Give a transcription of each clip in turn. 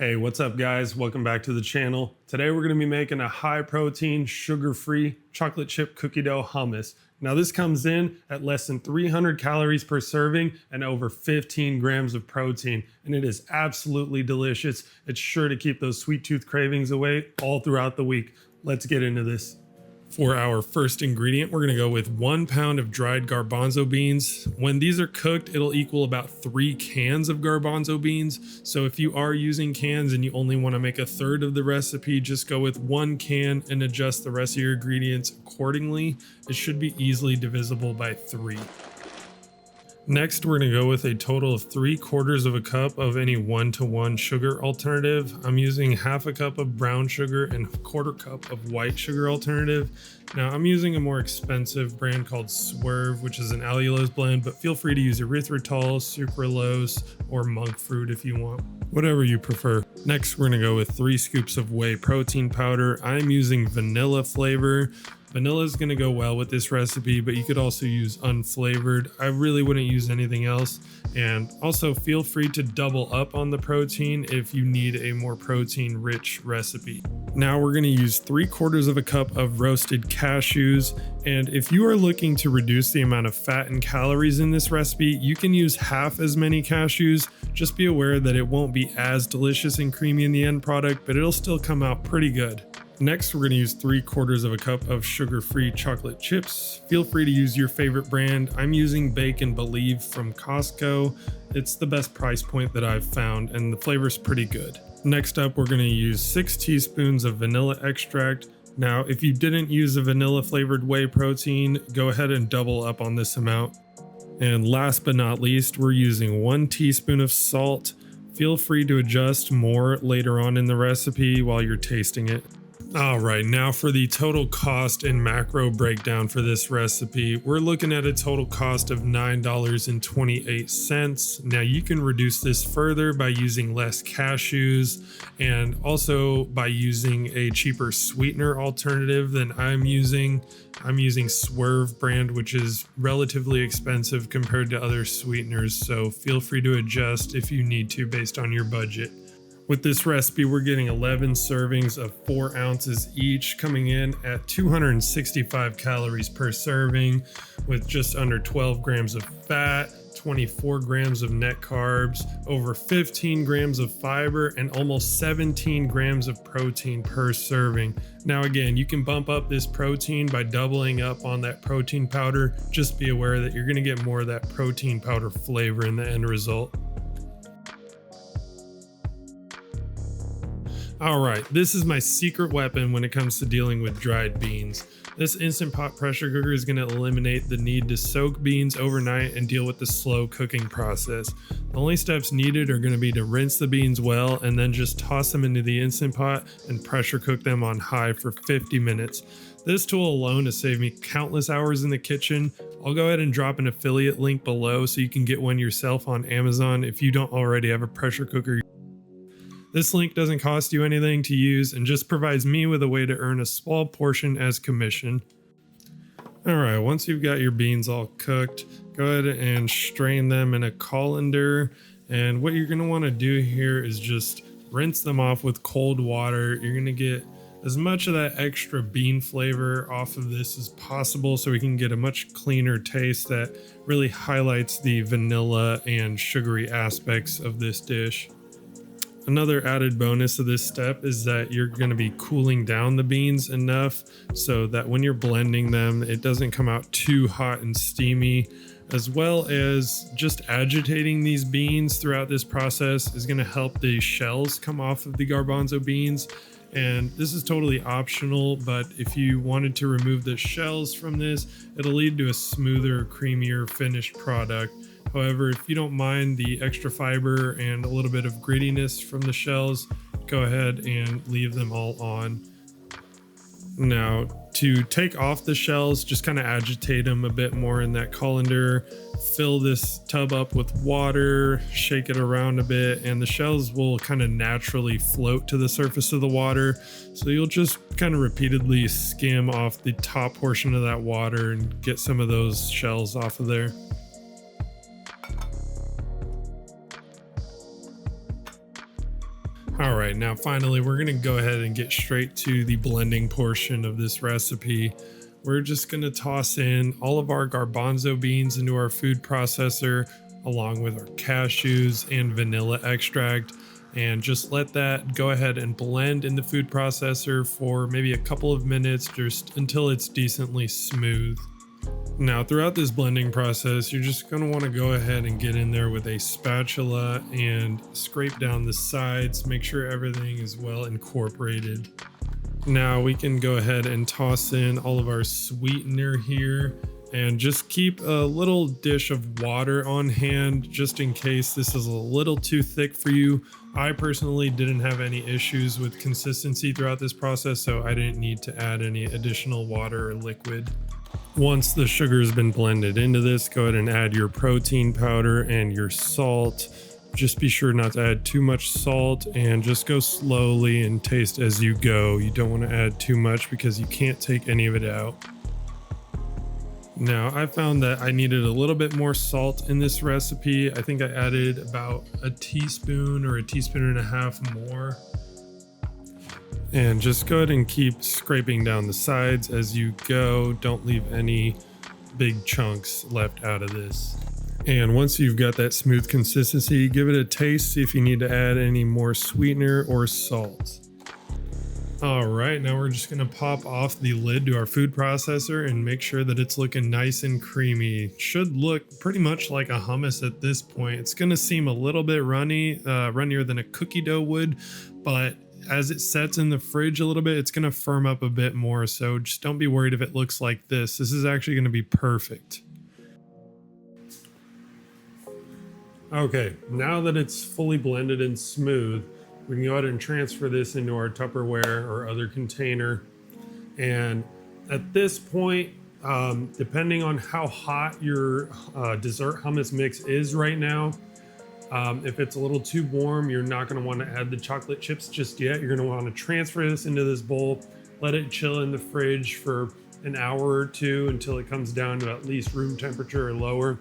Hey, what's up guys? Welcome back to the channel. Today we're going to be making a high protein, sugar-free chocolate chip cookie dough hummus. Now this comes in at less than 300 calories per serving and over 15 grams of protein, and it is absolutely delicious. It's sure to keep those sweet tooth cravings away all throughout the week. Let's get into this. For our first ingredient, we're going to go with 1 pound of dried garbanzo beans. When these are cooked, it'll equal about 3 cans of garbanzo beans. So if you are using cans and you only want to make a third of the recipe, just go with 1 can and adjust the rest of your ingredients accordingly. It should be easily divisible by 3. Next, we're going to go with a total of 3/4 of a cup of any 1-to-1 sugar alternative. I'm using half a cup of brown sugar and 1/4 cup of white sugar alternative. Now, I'm using a more expensive brand called Swerve, which is an allulose blend, but feel free to use erythritol, sucralose, or monk fruit if you want, whatever you prefer. Next, we're going to go with 3 scoops of whey protein powder. I'm using vanilla flavor. Vanilla is going to go well with this recipe, but you could also use unflavored. I really wouldn't use anything else. And also feel free to double up on the protein if you need a more protein rich recipe. Now we're going to use 3/4 of a cup of roasted cashews. And if you are looking to reduce the amount of fat and calories in this recipe, you can use half as many cashews. Just be aware that it won't be as delicious and creamy in the end product, but it'll still come out pretty good. Next, we're going to use 3/4 of a cup of sugar-free chocolate chips. Feel free to use your favorite brand. I'm using Bake and Believe from Costco. It's the best price point that I've found, and the flavor's pretty good. Next up, we're going to use 6 teaspoons of vanilla extract. Now, if you didn't use a vanilla flavored whey protein, go ahead and double up on this amount. And last but not least, we're using 1 teaspoon of salt. Feel free to adjust more later on in the recipe while you're tasting it. All right, now for the total cost and macro breakdown for this recipe, we're looking at a total cost of $9.28. Now you can reduce this further by using less cashews and also by using a cheaper sweetener alternative than I'm using. I'm using Swerve brand, which is relatively expensive compared to other sweeteners, so feel free to adjust if you need to based on your budget. With this recipe, we're getting 11 servings of 4 ounces each, coming in at 265 calories per serving, with just under 12 grams of fat, 24 grams of net carbs, over 15 grams of fiber, and almost 17 grams of protein per serving. Now again, you can bump up this protein by doubling up on that protein powder. Just be aware that you're going to get more of that protein powder flavor in the end result. All right, this is my secret weapon when it comes to dealing with dried beans. This Instant Pot pressure cooker is going to eliminate the need to soak beans overnight and deal with the slow cooking process. The only steps needed are going to be to rinse the beans well and then just toss them into the Instant Pot and pressure cook them on high for 50 minutes. This tool alone has saved me countless hours in the kitchen. I'll go ahead and drop an affiliate link below so you can get one yourself on Amazon if you don't already have a pressure cooker. This link doesn't cost you anything to use and just provides me with a way to earn a small portion as commission. Alright, once you've got your beans all cooked, go ahead and strain them in a colander. And what you're going to want to do here is just rinse them off with cold water. You're going to get as much of that extra bean flavor off of this as possible so we can get a much cleaner taste that really highlights the vanilla and sugary aspects of this dish. Another added bonus of this step is that you're going to be cooling down the beans enough so that when you're blending them, it doesn't come out too hot and steamy, as well as just agitating these beans throughout this process is going to help the shells come off of the garbanzo beans. And this is totally optional, but if you wanted to remove the shells from this, it'll lead to a smoother, creamier finished product. However, if you don't mind the extra fiber and a little bit of grittiness from the shells, go ahead and leave them all on. Now, to take off the shells, just kind of agitate them a bit more in that colander. Fill this tub up with water, shake it around a bit, and the shells will kind of naturally float to the surface of the water. So you'll just kind of repeatedly skim off the top portion of that water and get some of those shells off of there. All right, now finally, we're gonna go ahead and get straight to the blending portion of this recipe. We're just gonna toss in all of our garbanzo beans into our food processor, along with our cashews and vanilla extract, and just let that go ahead and blend in the food processor for maybe a couple of minutes, just until it's decently smooth. Now, throughout this blending process, you're just going to want to go ahead and get in there with a spatula and scrape down the sides, make sure everything is well incorporated. Now we can go ahead and toss in all of our sweetener here, and just keep a little dish of water on hand just in case this is a little too thick for you. I personally didn't have any issues with consistency throughout this process, so I didn't need to add any additional water or liquid. Once the sugar has been blended into this, go ahead and add your protein powder and your salt. Just be sure not to add too much salt, and just go slowly and taste as you go. You don't want to add too much because you can't take any of it out. Now, I found that I needed a little bit more salt in this recipe. I think I added about a teaspoon or a teaspoon and a half more. And just go ahead and keep scraping down the sides as you go. Don't leave any big chunks left out of this. And once you've got that smooth consistency, give it a taste, see if you need to add any more sweetener or salt. All right, now we're just gonna pop off the lid to our food processor and make sure that it's looking nice and creamy. Should look pretty much like a hummus at this point. It's gonna seem a little bit runnier than a cookie dough would, but as it sets in the fridge a little bit, it's gonna firm up a bit more. So just don't be worried if it looks like this. This is actually gonna be perfect. Okay, now that it's fully blended and smooth, we can go ahead and transfer this into our Tupperware or other container. And at this point, depending on how hot your dessert hummus mix is right now, if it's a little too warm, you're not going to want to add the chocolate chips just yet. You're going to want to transfer this into this bowl, let it chill in the fridge for an hour or two until it comes down to at least room temperature or lower.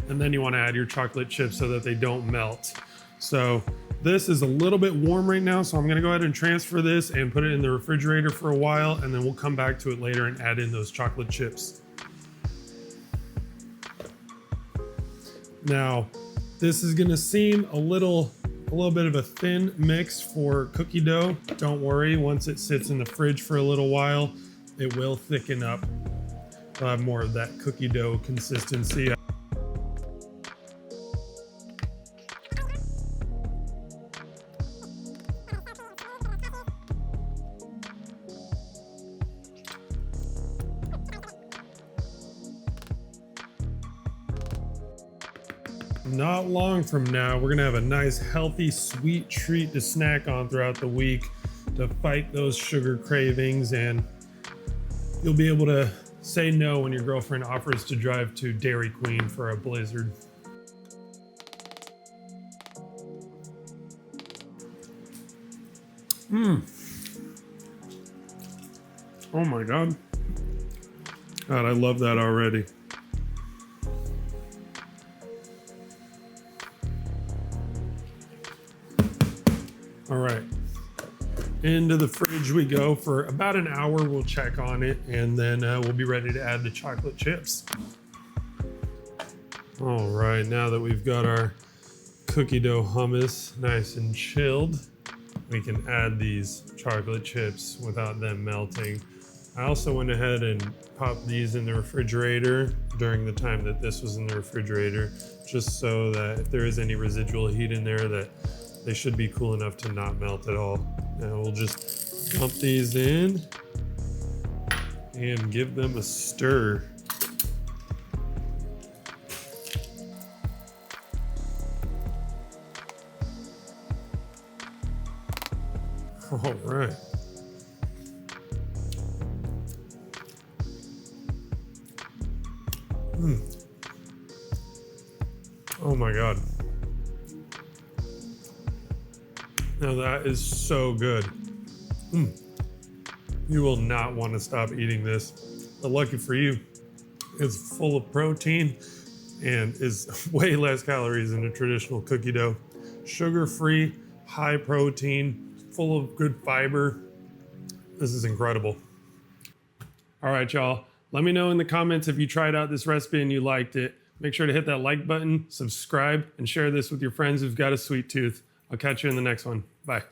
And then you want to add your chocolate chips so that they don't melt. So this is a little bit warm right now, so I'm going to go ahead and transfer this and put it in the refrigerator for a while, and then we'll come back to it later and add in those chocolate chips. Now, this is going to seem a little bit of a thin mix for cookie dough. Don't worry, once it sits in the fridge for a little while, it will thicken up. We'll have more of that cookie dough consistency. Not long from now, we're gonna have a nice, healthy, sweet treat to snack on throughout the week to fight those sugar cravings, and you'll be able to say no when your girlfriend offers to drive to Dairy Queen for a blizzard. Oh my God. God, I love that already. All right, into the fridge we go for about an hour. We'll check on it, and then we'll be ready to add the chocolate chips. All right, now that we've got our cookie dough hummus nice and chilled, we can add these chocolate chips without them melting. I also went ahead and popped these in the refrigerator during the time that this was in the refrigerator, just so that if there is any residual heat in there, that they should be cool enough to not melt at all. Now we'll just dump these in and give them a stir. All right. Oh my God. Now that is so good. You will not want to stop eating this. But lucky for you, it's full of protein and is way less calories than a traditional cookie dough. Sugar-free, high protein, full of good fiber. This is incredible. All right, y'all. Let me know in the comments if you tried out this recipe and you liked it. Make sure to hit that like button, subscribe, and share this with your friends who've got a sweet tooth. I'll catch you in the next one. Bye.